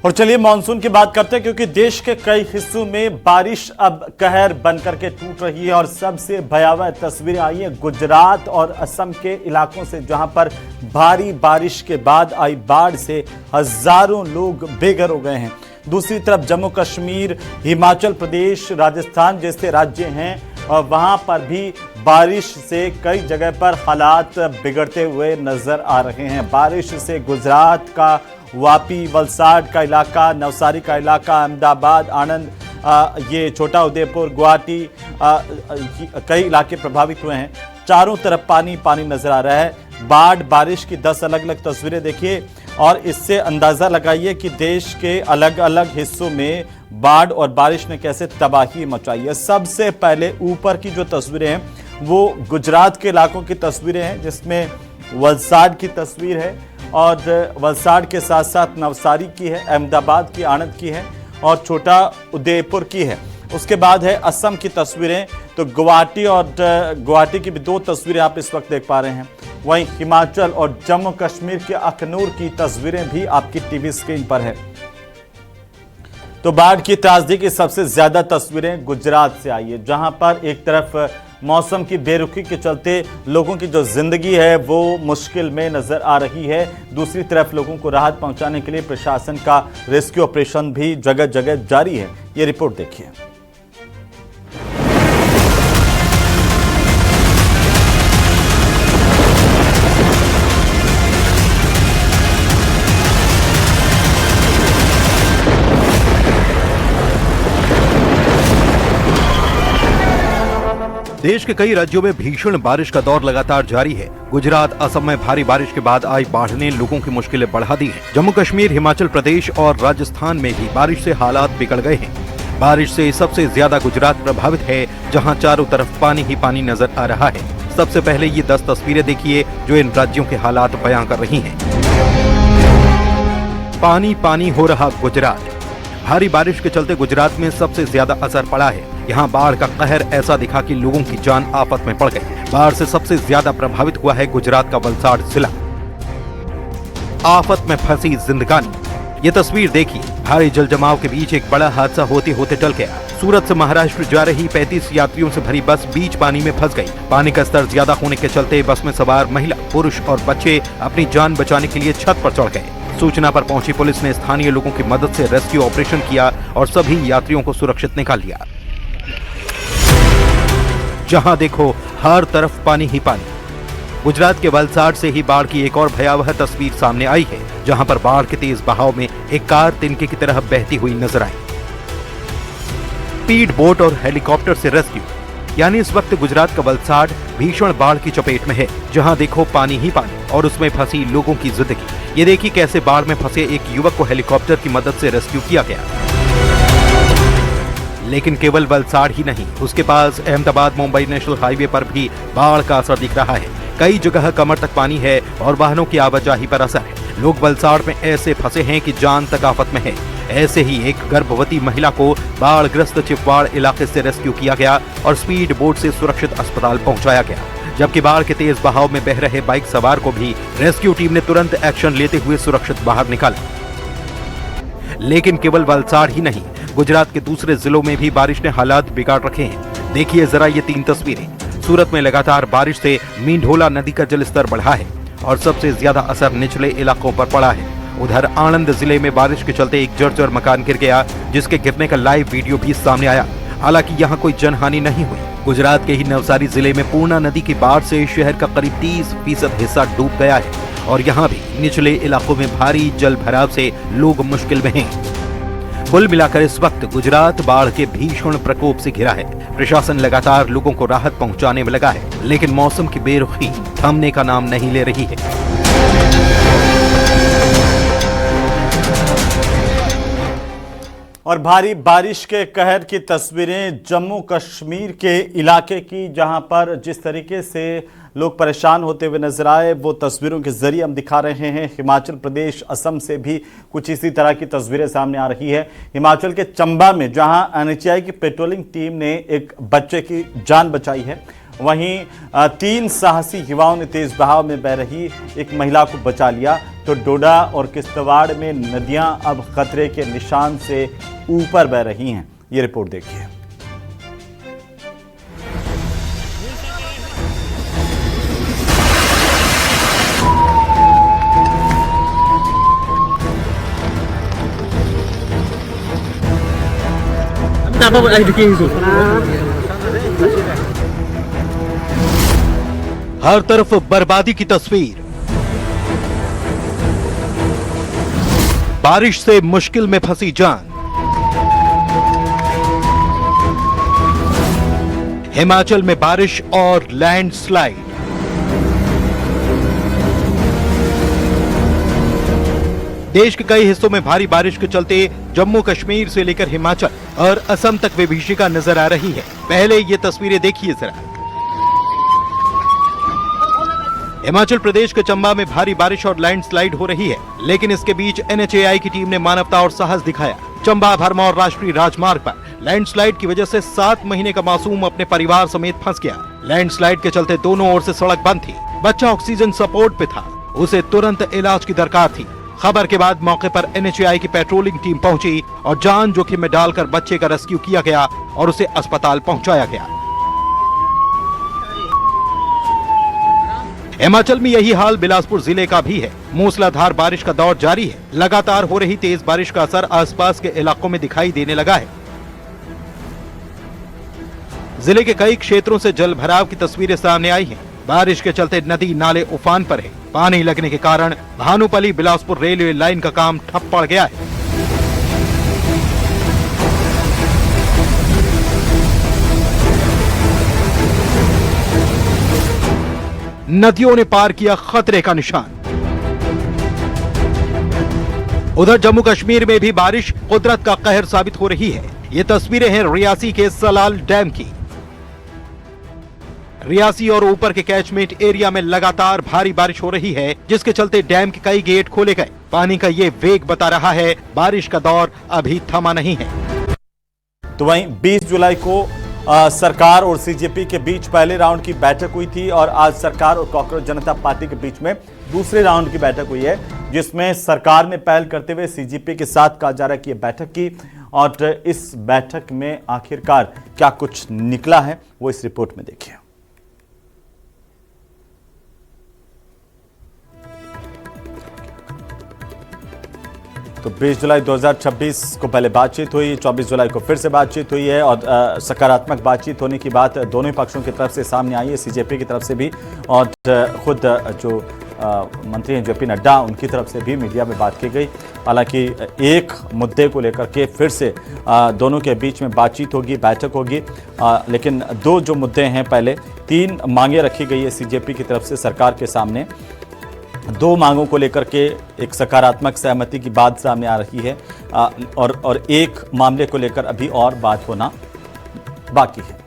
और चलिए मानसून की बात करते हैं, क्योंकि देश के कई हिस्सों में बारिश अब कहर बनकर के टूट रही है और सबसे भयावह तस्वीरें आई है गुजरात और असम के इलाकों से, जहां पर भारी बारिश के बाद आई बाढ़ से हजारों लोग बेघर हो गए हैं। दूसरी तरफ जम्मू कश्मीर, हिमाचल प्रदेश, राजस्थान जैसे राज्य हैं और वहां पर भी बारिश से कई जगह पर हालात बिगड़ते हुए नजर आ रहे हैं। बारिश से गुजरात का वापी, वलसाड का इलाका, नवसारी का इलाका, अहमदाबाद, आनंद, ये छोटा उदेपुर, गुवाहाटी, कई इलाके प्रभावित हुए हैं। चारों तरफ पानी पानी नजर आ रहा है। बाढ़, बारिश की 10 अलग अलग तस्वीरें देखिए और इससे अंदाजा लगाइए कि देश के अलग अलग हिस्सों में बाढ़ और बारिश ने कैसे तबाही मचाई है। सबसे पहले ऊपर की जो तस्वीरें हैं वो गुजरात के इलाकों की तस्वीरें हैं, जिसमें वलसाड की तस्वीर है और वलसाड के साथ साथ नवसारी की है, अहमदाबाद की, आनंद की है और छोटा उदयपुर की है। उसके बाद है असम की तस्वीरें, तो गुवाहाटी और गुवाहाटी की भी 2 तस्वीरें आप इस वक्त देख पा रहे हैं। वहीं हिमाचल और जम्मू कश्मीर के अखनूर की तस्वीरें भी आपकी टीवी स्क्रीन पर है। तो बाढ़ की त्रासदी की सबसे ज्यादा तस्वीरें गुजरात से आई है, जहां पर एक तरफ मौसम की बेरुखी के चलते लोगों की जो जिंदगी है वो मुश्किल में नजर आ रही है, दूसरी तरफ लोगों को राहत पहुंचाने के लिए प्रशासन का रेस्क्यू ऑपरेशन भी जगह जगह जारी है। ये रिपोर्ट देखिए। देश के कई राज्यों में भीषण बारिश का दौर लगातार जारी है। गुजरात, असम में भारी बारिश के बाद आई बाढ़ ने लोगों की मुश्किलें बढ़ा दी हैं। जम्मू कश्मीर, हिमाचल प्रदेश और राजस्थान में भी बारिश से हालात बिगड़ गए हैं। बारिश से सबसे ज्यादा गुजरात प्रभावित है, जहां चारों तरफ पानी ही पानी नजर आ रहा है। सबसे पहले ये 10 तस्वीरें देखिए जो इन राज्यों के हालात बयां कर रही हैं। पानी पानी हो रहा गुजरात। भारी बारिश के चलते गुजरात में सबसे ज्यादा असर पड़ा है। यहाँ बाढ़ का कहर ऐसा दिखा कि लोगों की जान आफत में पड़ गई। बाढ़ से सबसे ज्यादा प्रभावित हुआ है गुजरात का वलसाड जिला। आफत में फंसी जिंदगानी। ये तस्वीर देखिए, भारी जल जमाव के बीच एक बड़ा हादसा होते होते टल गया। सूरत से महाराष्ट्र जा रही 35 यात्रियों से भरी बस बीच पानी में फंस गई। पानी का स्तर ज्यादा होने के चलते बस में सवार महिला, पुरुष और बच्चे अपनी जान बचाने के लिए छत पर चढ़ गए। सूचना पर पहुंची पुलिस ने स्थानीय लोगों की मदद से रेस्क्यू ऑपरेशन किया और सभी यात्रियों को सुरक्षित निकाल लिया। जहां देखो हर तरफ पानी ही पानी। गुजरात के वलसाड से ही बाढ़ की एक और भयावह तस्वीर सामने आई है, जहां पर बाढ़ के तेज बहाव में एक कार तिनके की तरह बहती हुई नजर आई। स्पीड बोट और हेलीकॉप्टर से रेस्क्यू। यानी इस वक्त गुजरात का वलसाड भीषण बाढ़ की चपेट में है, जहां देखो पानी ही पानी और उसमें फंसी लोगों की जिंदगी। ये देखिए कैसे बाढ़ में फंसे एक युवक को हेलीकॉप्टर की मदद से रेस्क्यू किया गया। लेकिन केवल वलसाड ही नहीं, उसके पास अहमदाबाद मुंबई नेशनल हाईवे पर भी बाढ़ का असर दिख रहा है। कई जगह कमर तक पानी है और वाहनों की आवाजाही पर असर है। लोग वलसाड में ऐसे फंसे हैं कि जान तक आफत में है। ऐसे ही एक गर्भवती महिला को बाढ़ ग्रस्त चिपवाड़ इलाके से रेस्क्यू किया गया और स्पीड बोट से सुरक्षित अस्पताल पहुंचाया गया। जबकि बाढ़ के तेज बहाव में बह रहे बाइक सवार को भी रेस्क्यू टीम ने तुरंत एक्शन लेते हुए सुरक्षित बाहर निकाला। लेकिन केवल वलसाड ही नहीं, गुजरात के दूसरे जिलों में भी बारिश ने हालात बिगाड़ रखे हैं। देखिए जरा ये 3 तस्वीरें। सूरत में लगातार बारिश से मींढोला नदी का जलस्तर बढ़ा है और सबसे ज्यादा असर निचले इलाकों पर पड़ा है। उधर आनंद जिले में बारिश के चलते एक जर्जर मकान गिर गया, जिसके गिरने का लाइव वीडियो भी सामने आया। हालांकि यहाँ कोई जनहानि नहीं हुई। गुजरात के ही नवसारी जिले में पूर्णा नदी की बाढ़ से शहर का करीब 30% हिस्सा डूब गया है और यहाँ भी निचले इलाकों में भारी जल भराव से लोग मुश्किल में हैं। कुल मिलाकर इस वक्त गुजरात बाढ़ के भीषण प्रकोप से घिरा है। प्रशासन लगातार लोगों को राहत पहुंचाने में लगा है, लेकिन मौसम की बेरुखी थमने का नाम नहीं ले रही है। और भारी बारिश के कहर की तस्वीरें जम्मू कश्मीर के इलाके की, जहां पर जिस तरीके से लोग परेशान होते हुए नजर आए वो तस्वीरों के जरिए हम दिखा रहे हैं। हिमाचल प्रदेश, असम से भी कुछ इसी तरह की तस्वीरें सामने आ रही है। हिमाचल के चंबा में जहां एनएचआई की पेट्रोलिंग टीम ने एक बच्चे की जान बचाई है वहीं 3 साहसी युवाओं ने तेज बहाव में बह रही एक महिला को बचा लिया। तो डोडा और किश्तवाड़ में नदियां अब खतरे के निशान से ऊपर बह रही हैं। ये रिपोर्ट देखिए। हर तरफ बर्बादी की तस्वीर। बारिश से मुश्किल में फंसी जान। हिमाचल में बारिश और लैंडस्लाइड। देश के कई हिस्सों में भारी बारिश के चलते जम्मू कश्मीर से लेकर हिमाचल और असम तक विभीषिका नजर आ रही है। पहले ये तस्वीरें देखिए जरा। हिमाचल प्रदेश के चंबा में भारी बारिश और लैंडस्लाइड हो रही है, लेकिन इसके बीच NHAI की टीम ने मानवता और साहस दिखाया। चंबा भरमौर राष्ट्रीय राजमार्ग पर लैंडस्लाइड की वजह से 7 महीने का मासूम अपने परिवार समेत फंस गया। लैंडस्लाइड के चलते दोनों ओर से सड़क बंद थी। बच्चा ऑक्सीजन सपोर्ट पे था, उसे तुरंत इलाज की दरकार थी। खबर के बाद मौके पर NHAI की पेट्रोलिंग टीम पहुंची और जान जोखिम में डालकर बच्चे का रेस्क्यू किया गया और उसे अस्पताल पहुंचाया गया। हिमाचल में यही हाल बिलासपुर जिले का भी है। मूसलाधार बारिश का दौर जारी है। लगातार हो रही तेज बारिश का असर आसपास के इलाकों में दिखाई देने लगा है। जिले के कई क्षेत्रों से जल भराव की तस्वीरें सामने आई हैं। बारिश के चलते नदी नाले उफान पर है। पानी लगने के कारण भानुपल्ली बिलासपुर रेलवे लाइन का काम ठप पड़ गया है। नदियों ने पार किया खतरे का निशान। उधर जम्मू कश्मीर में भी बारिश कुदरत का कहर साबित हो रही है। ये तस्वीरें हैं रियासी के सलाल डैम की। रियासी और ऊपर के कैचमेंट एरिया में लगातार भारी बारिश हो रही है, जिसके चलते डैम के कई गेट खोले गए। पानी का ये वेग बता रहा है बारिश का दौर अभी थमा नहीं है। तो वहीं 20 जुलाई को सरकार और CJP के बीच पहले राउंड की बैठक हुई थी और आज सरकार और कांग्रेस जनता पार्टी के बीच में दूसरे राउंड की बैठक हुई है, जिसमें सरकार ने पहल करते हुए CJP के साथ कहा जा रहा है कि बैठक की। और इस बैठक में आखिरकार क्या कुछ निकला है वो इस रिपोर्ट में देखिए। तो 20 जुलाई 2026 को पहले बातचीत हुई, 24 जुलाई को फिर से बातचीत हुई है और सकारात्मक बातचीत होने की बात दोनों ही पक्षों की तरफ से सामने आई है, CJP की तरफ से भी और खुद जो मंत्री हैं JP नड्डा उनकी तरफ से भी मीडिया में बात की गई। हालांकि एक मुद्दे को लेकर के फिर से दोनों के बीच में बातचीत होगी, बैठक होगी, लेकिन 2 जो मुद्दे हैं, पहले 3 मांगे रखी गई है CJP की तरफ से सरकार के सामने। 2 मांगों को लेकर के एक सकारात्मक सहमति की बात सामने आ रही है और एक मामले को लेकर अभी और बात होना बाकी है।